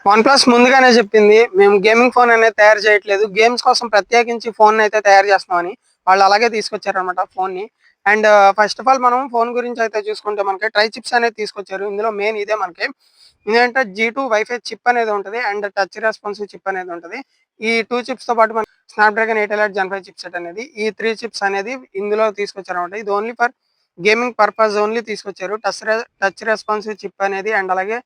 OnePlus ముందుగానే చెప్పింది. మేము గేమింగ్ ఫోన్ అనేది తయారు చేయట్లేదు. గేమ్స్ కోసం ప్రత్యేకించి ఫోన్‌నయితే తయారు చేస్తున్నామని. వాళ్ళు అలాగే తీసుకొచ్చారనమాట ఫోన్‌ని. అండ్ ఫస్ట్ ఆఫ్ ఆల్ మనం ఫోన్ గురించి అయితే చూసుకుంటే మనకి ట్రై చిప్స్ అనేది తీసుకొచ్చారు. ఇందులో మెయిన్ ఇదే మనకి. ఇదేంటే జీ2 వైఫై చిప్ అనేది ఉంటది. అండ్ టచ్ రెస్పాన్సివ్ చిప్ అనేది ఉంటది. ఈ 2 చిప్స్‌తో పాటు మనకి స్నాప్‌డ్రాగన్ 8 జెన్ 5 చిప్‌సెట్ అనేది ఈ 3 చిప్స్ అనేది ఇందులో తీసుకొచ్చారనమాట. ఇది only for gaming purpose only తీసుకొచ్చారు. టచ్ రెస్పాన్సివ్ చిప్ అనేది అండ్ అలాగే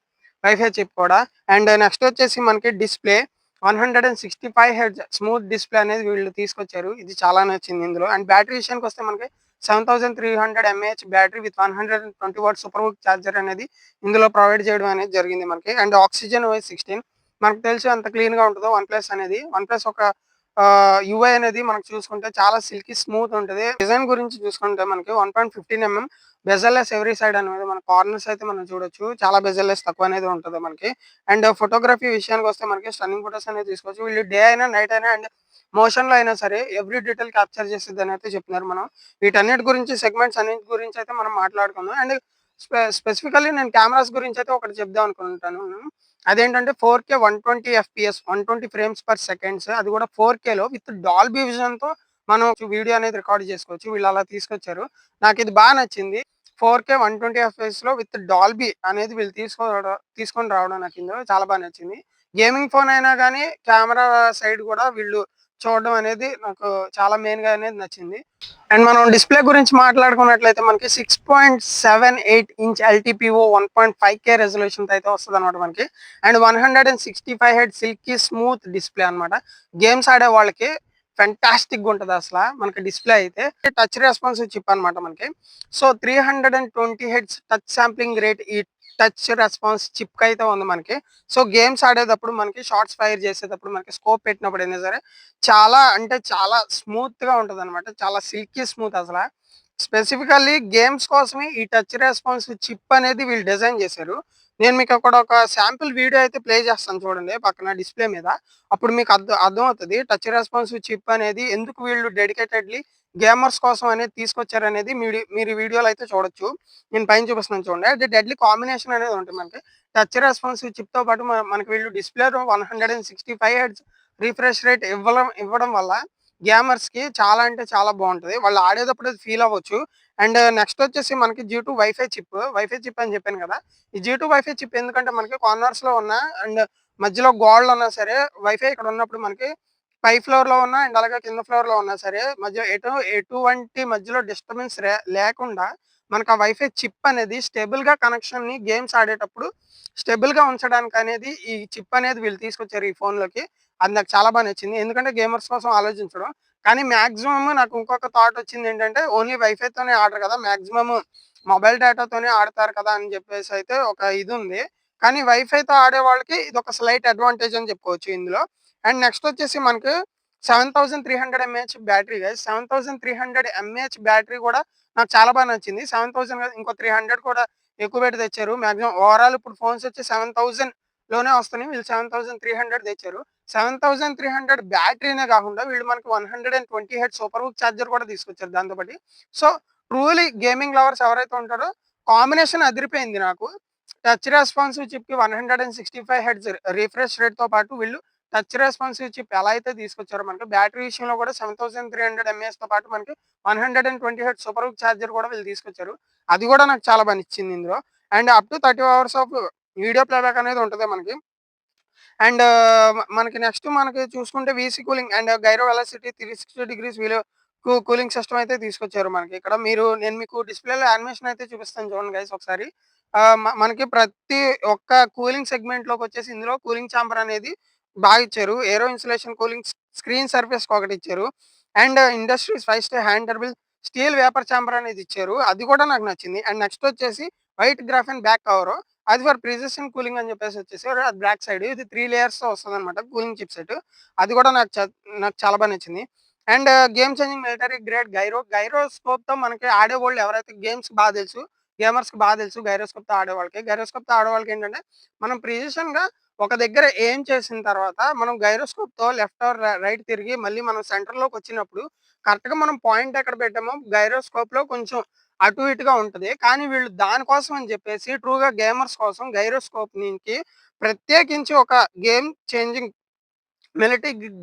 వైఫై చిప్ కూడా. అండ్ నెక్స్ట్ వచ్చేసి మనకి డిస్‌ప్లే 165 హెర్ట్జ్ స్మూత్ డిస్‌ప్లే అనేది వీళ్ళు తీసుకొచ్చారు. ఇది చాలా నచ్చింది ఇందులో. అండ్ బ్యాటరీ విషయానికొస్తే మనకి 7300 mAh battery with 120 watts super hook charger అనేది ఇందులో ప్రొవైడ్ చేయడం అనేది జరిగింది మనకి. అండ్ ఆక్సిజన్ ఓఎస్ 16 మనకు తెలుసు ఎంత క్లీన్‌గా ఉంటదో వన్‌ప్లస్ అనేది. వన్‌ప్లస్ ఒక యూఐ అనేది మనకు చూసుకుంటే చాలా సిల్కీ స్మూత్ ఉంటది. డిజైన్ గురించి చూసుకుంటే మనకి 1.15 బెజల్లెస్ ఎవ్రీ సైడ్ అనేది మన కార్నర్స్ అయితే మనం చూడొచ్చు. చాలా బెజల్లెస్ తక్కువ అనేది ఉంటది మనకి. అండ్ ఫోటోగ్రఫీ విషయానికొస్తే మనకి స్టన్నింగ్ ఫోటోస్ అనేది తీసుకోవచ్చు. వీళ్ళు డే అయినా, నైట్ అయినా అండ్ మోషన్‌లో అయినా సరే ఎవ్రీ డీటెయిల్ క్యాప్చర్ చేసిద్దని అయితే చెప్తున్నారు మనం. వీటన్నిటి గురించి సెగ్మెంట్స్ అన్నిటి గురించి అయితే మనం మాట్లాడుకుందాం. అండ్ స్పెసిఫికల్లీ నేను కెమెరాస్ గురించి అయితే ఒకటి చెప్దాం అనుకుంటాను. అదేంటంటే 4K 120 FPS 120 frames per seconds అది కూడా 4Kలో విత్ డాల్బీ విజన్‌తో మనం వీడియో అనేది రికార్డ్ చేసుకోవచ్చు. వీళ్ళు అలా తీసుకొచ్చారు. నాకిది నచ్చింది. 4K 120 ఎఫ్‌పీఎస్‌లో విత్ డాల్బీ అనేది వీళ్ళు తీసుకొని రావడం నాకు ఇందులో చాలా నచ్చింది. గేమింగ్ ఫోన్ అయినా గానీ కెమెరా సైడ్ కూడా వీళ్ళు చూడడం అనేది నాకు చాలా మెయిన్‌గా అనేది నచ్చింది. అండ్ మనం డిస్‌ప్లే గురించి మాట్లాడుకున్నట్లయితే మనకి 6.78 ఇంచ్ ఎల్‌టిపిఓ 1.5K రెజల్యూషన్‌తో అయితే వస్తదనమాట మనకి. And 165 hertz silky smooth display అనమాట. గేమ్స్ ఆడే వాళ్ళకి ఫెంటాస్టిక్‌గా ఉంటదసల. మనకి డిస్‌ప్లే అయితే టచ్ రెస్పాన్సివ్ చిప్ అనమాట మనకి. So, 320 hertz touch sampling rate ఈ టచ్ రెస్పాన్స్ చిప్‌కైతే ఉంది మనకి. సో, గేమ్స్ ఆడేటప్పుడు మనకి షాట్స్ ఫైర్ చేసేటప్పుడు మనకి స్కోప్ పెట్టినప్పుడైనా సరే చాలా అంటే చాలా స్మూత్‌గా ఉంటదనమాట. చాలా సిల్కీ స్మూత్ అసల. స్పెసిఫికల్లీ గేమ్స్ కోసమే ఈ టచ్ రెస్పాన్సివ్ చిప్ అనేది వీళ్ళు డిజైన్ చేశారు. నేను మీకు అక్కడ ఒక శాంపుల్ వీడియో అయితే ప్లే చేస్తాను చూడండి పక్కన డిస్‌ప్లే మీద. అప్పుడు మీకు అర్థమవుతది. టచ్ రెస్పాన్సివ్ చిప్ అనేది ఎందుకు వీళ్ళు డెడికేటెడ్‌లీ గేమర్స్ కోసం అనేది తీసుకొచ్చారనేది మీరు ఈ వీడియోలో అయితే చూడొచ్చు. నేను పైన చూపిస్తున్నాను చూడండి. అది డెడ్లీ కాంబినేషన్ అనేది ఉంటుంది మనకి. టచ్ రెస్పాన్సివ్ చిప్‌తో పాటు మనకి వీళ్ళు డిస్‌ప్లేలో 165 హెర్ట్జ్ రిఫ్రెష్ రేట్ ఇవ్వడం వల్ల గేమర్స్‌కి చాలా అంటే చాలా బావుంటది. వాళ్ళు ఆడేటప్పుడు అది ఫీల్ అవ్వచ్చు. అండ్ నెక్స్ట్ వచ్చేసి మనకి జీ2 వైఫై చిప్ అని చెప్పాను కదా! ఈ జీ2 వైఫై చిప్ ఎందుకంటే మనకి కార్నర్స్‌లో ఉన్న అండ్ మధ్యలో గోడలున్నా సరే వైఫై ఇక్కడ ఉన్నప్పుడు మనకి పై ఫ్లోర్‌లో ఉన్న అండ్ అలాగే కింద ఫ్లోర్‌లో ఉన్నా సరే ఎటువంటి మధ్యలో డిస్టర్బెన్స్ లేకుండా మనకు ఆ వైఫై చిప్ అనేది స్టేబుల్‌గా కనెక్షన్‌ని గేమ్స్ ఆడేటప్పుడు స్టేబుల్‌గా ఉంచడానికనేది ఈ చిప్ అనేది వీళ్ళు తీసుకొచ్చారు ఈ ఫోన్‌లోకి. అది నాకు చాలా నచ్చింది. ఎందుకంటే గేమర్స్ కోసం ఆలోచించడం. కానీ మాక్సిమమ్ నాకు ఇంకొక థాట్ వచ్చిందేంటంటే ఓన్లీ వైఫైతోనే ఆడరు కదా! మాక్సిమమ్ మొబైల్ డేటాతోనే ఆడతారు కదా! అని చెప్పేసి అయితే ఒక ఇదుంది. కానీ వైఫైతో ఆడే వాళ్ళకి ఇదొక స్లైట్ అడ్వాంటేజ్ అని చెప్పుకోవచ్చు ఇందులో. అండ్ నెక్స్ట్ వచ్చేసి మనకు 7300 mAh battery guys. 7300 mAh battery కూడా నాకు చాలా నచ్చింది. 7000 కాదు ఇంకో 300 కూడా ఎక్కువ పెట్టి తెచ్చారు. మాక్సిమం ఓవరాల్ ఇప్పుడు ఫోన్స్ వచ్చి 7000 లోనే వస్తున్నాయి. వీళ్ళు 7300 తెచ్చారు. 7300 బ్యాటరీనే కాకుండా వీళ్ళు మనకి 120 హెర్ట్జ్ సూపర్ హుక్ చార్జర్ కూడా తీసుకొచ్చారు దాంతో పాటు. సో, ట్రూలీ గేమింగ్ లవర్స్ ఎవరైతే ఉంటారో కాంబినేషన్ అదిరిపోయింది నాకు. టచ్ రెస్పాన్సివ్ చిప్‌కి 165 హెర్ట్జ్ రిఫ్రెష్ రేట్‌తో పాటు వీళ్ళు టచ్ రెస్పాన్సివ్ చిప్ ఎలా అయితే తీసుకొచ్చారో మనకి బ్యాటరీ విషయంలో కూడా 7300 ఎంఏహెచ్‌తో పాటు మనకి 120 హెర్ట్జ్ సూపర్ హుక్ చార్జర్ కూడా వీళ్ళు తీసుకొచ్చారు. అది కూడా నాకు చాలా నచ్చింది ఇందులో. And up to 30 hours of video playback అనేది ఉంటది మనకి. అండ్ మనకి నెక్స్ట్ మనకి చూసుకుంటే VC cooling and gyro velocity 360 degrees cooling system అయితే తీసుకొచ్చారు మనకి. ఇక్కడ నేను మీకు డిస్‌ప్లేలో యానిమేషన్ అయితే చూపిస్తాను చూడండి గైస్ ఒకసారి. మనకి ప్రతి ఒక్క కూలింగ్ సెగ్మెంట్‌లోకొచ్చేసి ఇందులో కూలింగ్ చాంబర్ అనేది ఇచ్చారు. ఏరో ఇన్సులేషన్ కూలింగ్ స్క్రీన్ సర్ఫేస్‌కి ఒకటిచ్చారు. అండ్ ఇండస్ట్రీస్ 5 స్టార్ హ్యాండ్ టర్బుల్ స్టీల్ వేపర్ చాంబర్ అనేది ఇచ్చారు. అది కూడా నాకు నచ్చింది. అండ్ నెక్స్ట్ వచ్చేసి వైట్ గ్రాఫెన్ బ్యాక్ కవరు. అది ఫర్ ప్రిసిషన్ కూలింగ్ అని చెప్పేసి వచ్చేసి అది బ్లాక్ సైడ్. ఇది 3 లేయర్స్‌తో వస్తదనమాట కూలింగ్ చిప్‌సెట్. అది కూడా నాకు చాలా నచ్చింది. And game changing military grade గైరోస్కోప్‌తో మనకి ఆడేవాళ్ళు ఎవరైతే గేమర్స్‌కి తెలుసు గైరోస్కోప్‌తో ఆడేవాళ్ళకి. గైరోస్కోప్‌తో ఆడేవాళ్ళకేంటంటే మనం ప్రిసిషన్‌గా ఒక దగ్గర ఎయిమ్ చేసిన తర్వాత మనం గైరోస్కోప్‌తో లెఫ్ట్ ఆర్ రైట్ తిరిగి మళ్ళీ మనం సెంటర్‌లోకొచ్చినప్పుడు కరెక్ట్‌గా మనం పాయింట్ ఎక్కడ పెట్టామో గైరోస్కోప్‌లో కొంచెం అటు ఇటుగా ఉంటది. కానీ వీళ్ళు దానికోసం అని జెప్పేసి ట్రూగా గేమర్స్ కోసం గైరోస్కోప్ నుంచి ప్రత్యేకించి ఒక గేమ్ చేంజింగ్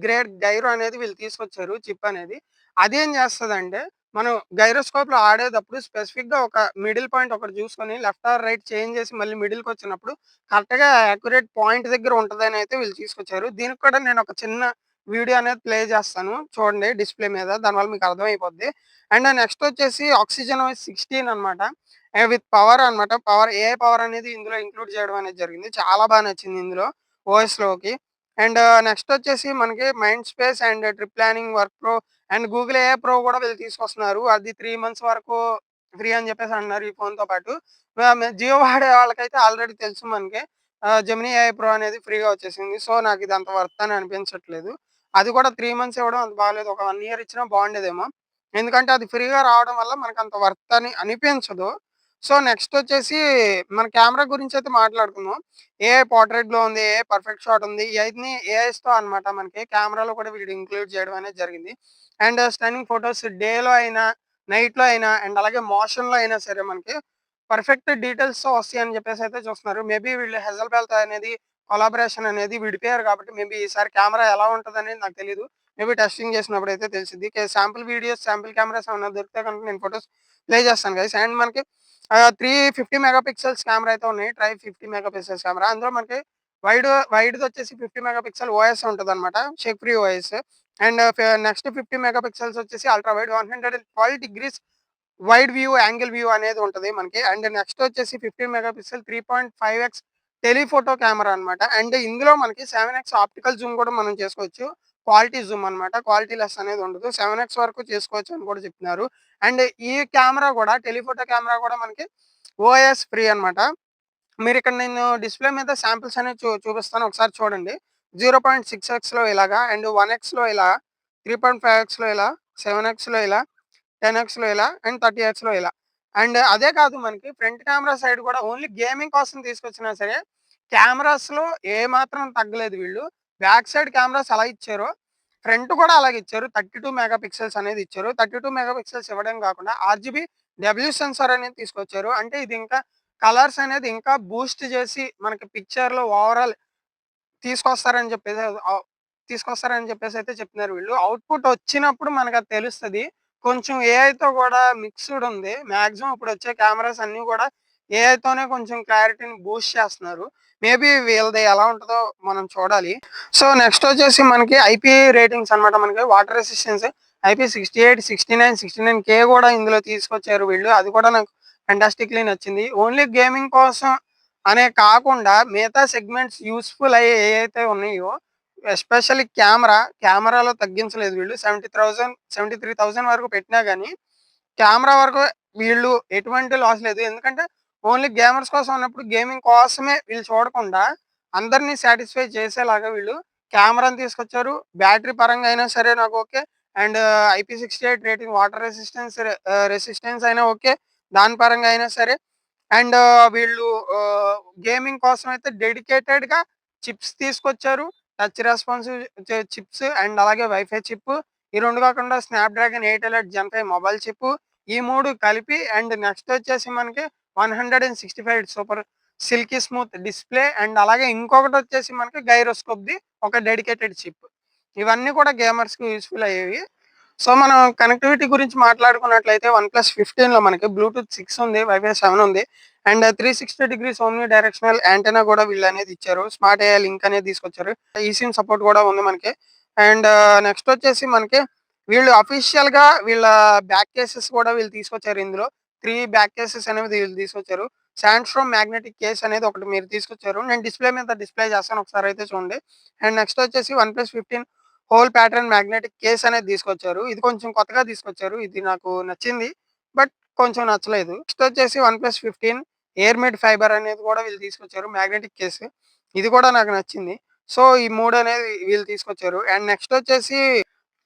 గ్రేడ్ గైరో అనేది వీళ్ళు తీసుకొచ్చారు చిప్ అనేది. అదేం చేస్తదంటే, మనం గైరోస్కోప్‌లో ఆడేటప్పుడు స్పెసిఫిక్‌గా ఒక మిడిల్ పాయింట్ ఒకటి చూసుకొని లెఫ్ట్ ఆర్ రైట్ చేంజ్ చేసి మళ్ళీ మిడిల్‌కొచ్చినప్పుడు కరెక్ట్‌గా యాక్యురేట్ పాయింట్ దగ్గర ఉంటదని అయితే వీళ్ళు తీసుకొచ్చారు. దీనికి కూడా నేను ఒక చిన్న వీడియో అనేది ప్లే చేస్తాను. చూడండి డిస్‌ప్లే మీద. దానివల్ల మీకు అర్థమైపోద్ది. అండ్ నెక్స్ట్ వచ్చేసి ఆక్సిజన్ ఓఎస్ 16 అనమాట. విత్ పవర్ అనమాట. ఏఐ పవర్ అనేది ఇందులో ఇంక్లూడ్ చేయడం అనేది జరిగింది. చాలా బా నచ్చింది ఇందులో ఓఎస్‌లోకి. అండ్ నెక్స్ట్ వచ్చేసి మనకి mind space and trip planning work pro and Google AI pro కూడా వీళ్ళు తీసుకొస్తున్నారు. అది 3 మంత్స్ వరకు ఫ్రీ అని చెప్పేసి అంటున్నారు ఈ ఫోన్‌తో పాటు. జియో వాడే వాళ్ళకైతే ఆల్రెడీ తెలుసు మనకి. జెమినీ ఏఐ ప్రో అనేది ఫ్రీగా వచ్చేసింది. సో, నాకు ఇది అంత వర్త్ అని అనిపించట్లేదు. అది కూడా 3 మంత్స్ ఇవ్వడం అంత బాలేదు. ఒక 1 ఇయర్ ఇచ్చినా బాగుండేదేమో. ఎందుకంటే అది ఫ్రీగా రావడం వల్ల మనకంత వర్త్ అని అనిపించదు. సో, నెక్స్ట్ వచ్చేసి మన కెమెరా గురించయితే మాట్లాడుకుందాం. ఏఐ పోర్ట్రేట్‌లో ఉంది. ఏఐ పర్ఫెక్ట్ షాట్ ఉంది. ఇయన్నీ ఏఐస్‌తో అనమాట మనకి కెమెరాలో కూడా వీడు ఇంక్లూడ్ చేయడం అనేది జరిగింది. అండ్ స్టన్నింగ్ ఫోటోస్ డేలో అయినా, నైట్‌లో అయినా అండ్ అలాగే మోషన్‌లో అయినా సరే మనకి పర్ఫెక్ట్ డీటెయిల్స్‌తో వస్తాయని చెప్పేసి అయితే చూస్తున్నారు. మేబీ వీళ్ళు హెజల్‌బెల్‌తో అనేది కొలాబరేషన్ అనేది విడిపోయారు కాబట్టి మేబీ ఈసారి కెమెరా ఎలా ఉంటదనేది నాకు తెలీదు. మేబీ టెస్టింగ్ చేసినప్పుడైతే తెలిసిద్ది. శాంపుల్ వీడియోస్, శాంపుల్ కెమెరాస్ ఏమన్నా దొరికితే గనుక నేను ఫోటోస్ ప్లే చేస్తాను గైస్. అండ్ మనకి 350 మెగా పిక్సెల్స్ కెమెరా అయితే ఉన్నాయి. 50 మెగా పిక్సెల్స్ కెమెరా. అందులో మనకి వైడ్‌దొచ్చేసి 50 మెగా పిక్సెల్ ఓఎస్ ఉంటదనమాట. Shake free OS. And next 50 mega pixels వచ్చేసి ultra wide 112 degrees wide view, angle view అనేది ఉంటది మనకి. అండ్ నెక్స్ట్ వచ్చేసి 15 మెగా పిక్సెల్ 3.5 టెలిఫోటో కెమెరా అనమాట. అండ్ ఇందులో మనకి 7 ఆప్టికల్ జూమ్ కూడా మనం చేసుకోవచ్చు. క్వాలిటీ జూమ్ అనమాట. క్వాలిటీ లెస్ అనేది ఉండదు. 7 వరకు చేసుకోవచ్చు అని కూడా చెప్తున్నారు. అండ్ ఈ కెమెరా కూడా టెలిఫోటో కెమెరా కూడా మనకి ఓఎస్ ఫ్రీ అనమాట. మీరిక్కడ నేను డిస్‌ప్లే మీద శాంపిల్స్ అనేవి చూపిస్తాను. ఒకసారి చూడండి. 0.6 ఇలాగా అండ్ 1 ఇలా, 3.5 ఇలా, 7 ఇలా, 10 ఇలా అండ్ 30 ఇలా. అండ్ అదే కాదు మనకి ఫ్రంట్ కెమెరా సైడ్ కూడా ఓన్లీ గేమింగ్ కోసం తీసుకొచ్చినా సరే, కెమెరాస్‌లో ఏమాత్రం తగ్గలేదు వీళ్ళు. బ్యాక్ సైడ్ కెమెరాస్ ఎలా ఇచ్చారో, ఫ్రంట్ కూడా అలాగే ఇచ్చారు. 32 మెగా పిక్సెల్స్ అనేది ఇచ్చారు. 32 మెగా పిక్సెల్స్ ఇవ్వడం కాకుండా ఆర్‌జీబీ డబ్ల్యూ సెన్సార్ అనేది తీసుకొచ్చారు. అంటే ఇది ఇంకా కలర్స్ అనేది ఇంకా బూస్ట్ చేసి మనకి పిక్చర్‌లో ఓవరాల్ తీసుకొస్తారని చెప్పేసి తీసుకొస్తారని చెప్పేసయితే చెప్తున్నారు వీళ్ళు. అవుట్‌పుట్ వచ్చినప్పుడు మనకది తెలుస్తది. కొంచెం ఏఐతో గూడా మిక్స్‌డ్ ఉంది. మాక్సిమం ఇప్పుడొచ్చే కెమెరాస్ అన్నీ గూడా ఏఐతోనే కొంచెం క్లారిటీని బూస్ట్ చేస్తున్నారు. మేబీ వీళ్ళది ఎలా ఉంటదో మనం చూడాలి. సో, నెక్స్ట్ వచ్చేసి మనకి ఐపీ రేటింగ్స్ అనమాట. మనకి వాటర్ రెసిస్టెన్స్ IP68, 69, 69K గూడా ఇందులో తీసుకొచ్చారు వీళ్ళు. అది కూడా నాకు ఫెంటాస్టిక్‌లీ నచ్చింది. ఓన్లీ గేమింగ్ కోసం అనే కాకుండా మిగతా సెగ్మెంట్స్ యూజ్‌ఫుల్ అయ్యే ఏయైతే ఉన్నాయో ఎస్పెషల్లీ కెమెరాలో తగ్గించలేదు వీళ్ళు. 73,000 వరకు పెట్టినా గాని, కెమెరా వరకు వీళ్ళు ఎటువంటి లాస్ లేదు. ఎందుకంటే ఓన్లీ గేమర్స్ కోసం అన్నప్పుడు గేమింగ్ కోసమే వీళ్ళు చూడకుండా అందరిని సాటిస్ఫై చేసేలాగా వీళ్ళు కెమెరాని తీసుకొచ్చారు. బ్యాటరీ పరంగా అయినా సరే నాకు okay. And IP68 rating water resistance అయినా ఓకే. దాని పరంగా అయినా సరే. అండ్ వీళ్ళు గేమింగ్ కోసం అయితే డెడికేటెడ్‌గా చిప్స్ తీసుకొచ్చారు. టచ్ రెస్పాన్సివ్ చిప్స్ అండ్ అలాగే వైఫై చిప్. ఈ 2 కాకుండా స్నాప్‌డ్రాగన్ 8 ఎలైట్ జెన్ 5 మొబైల్ చిప్. ఈ 3 కలిపి అండ్ నెక్స్ట్ వచ్చేసి మనకి 165 super silky smooth display and అలాగే ఇంకొకటొచ్చేసి మనకి గైరోస్కోప్‌ది ఒక డెడికేటెడ్ చిప్. ఇవన్నీ కూడా గేమర్స్‌కి యూజ్‌ఫుల్ అయ్యేవి. సో, మనం కనెక్టివిటీ గురించి మాట్లాడుకున్నట్లయితే వన్‌ప్లస్ 15లో మనకి బ్లూటూత్ 6 ఉంది. వైఫై 7 ఉంది. And 360 degrees omni directional antenna కూడా వీళ్ళనేది ఇచ్చారు. స్మార్ట్ ఏఐ లింక్ అనేది తీసుకొచ్చారు. ఈసిమ్ సపోర్ట్ కూడా ఉంది మనకి. అండ్ నెక్స్ట్ వచ్చేసి మనకి వీళ్ళు అఫీషియల్‌గా వీళ్ళ బ్యాక్ కేసెస్ కూడా వీళ్ళు తీసుకొచ్చారు ఇందులో. 3 బ్యాక్ కేసెస్ అనేవి వీళ్ళు తీసుకొచ్చారు. శాండ్‌స్ట్రోమ్ మ్యాగ్నెటిక్ కేస్ అనేది ఒకటి మీరు తీసుకొచ్చారు. నేను డిస్‌ప్లే మీద డిస్‌ప్లే చేస్తాను. ఒకసారైతే చూడండి. అండ్ నెక్స్ట్ వచ్చేసి OnePlus 15 whole pattern magnetic case అనేది తీసుకొచ్చారు. ఇది కొంచెం కొత్తగా తీసుకొచ్చారు. ఇది నాకు నచ్చింది. బట్ కొంచెం నచ్చలేదు. నెక్స్ట్ వచ్చేసి వన్‌ప్లస్ 15 ఎయిర్‌మెడ్ ఫైబర్ అనేది కూడా వీళ్ళు తీసుకొచ్చారు. Magnetic case. ఇది కూడా నాకు నచ్చింది. సో, ఈ 3 అనేది వీళ్ళు తీసుకొచ్చారు. అండ్ నెక్స్ట్ వచ్చేసి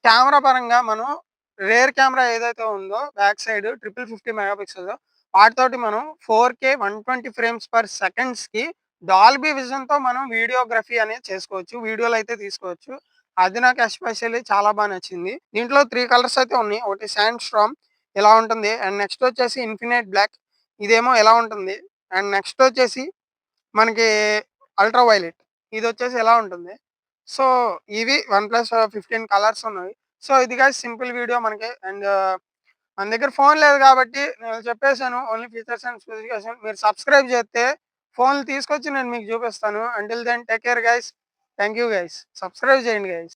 కెమెరా పరంగా మనం రేర్ కెమెరా ఏదైతే ఉందో బ్యాక్ సైడ్ 50 మెగా పిక్సెల్స్ వాటితోటి మనం 4K 120 ఫ్రేమ్స్ పర్ సెకండ్స్‌కి డాల్బీ విజన్‌తో మనం వీడియోగ్రఫీ అనేది చేసుకోవచ్చు. వీడియోలయితే తీసుకోవచ్చు. అది నాకు ఎస్పెషల్లీ చాలా బా నచ్చింది. దీంట్లో 3 కలర్స్ అయితే ఉన్నాయి. ఒకటి శాండ్ స్టార్మ్, ఇలా ఉంటుంది. అండ్ నెక్స్ట్ వచ్చేసి ఇన్ఫినిట్ బ్లాక్ ఇదేమో ఇలా ఉంటుంది. అండ్ నెక్స్ట్ వచ్చేసి మనకి అల్ట్రా వైలెట్ ఇదొచ్చేసి ఇలా ఉంటుంది. సో, ఇవి వన్‌ప్లస్ 15 కలర్స్ ఉన్నవి. సో, ఇది గైస్ సింపుల్ వీడియో మనకి. అండ్ మన దగ్గర ఫోన్ లేదు కాబట్టి నేను చెప్పేసాను. Only features and specification. మీరు సబ్స్క్రైబ్ చేస్తే ఫోన్‌లు తీసుకొచ్చి నేను మీకు చూపిస్తాను. Until then take care guys. Thank you guys. Subscribe చేయండి గైస్.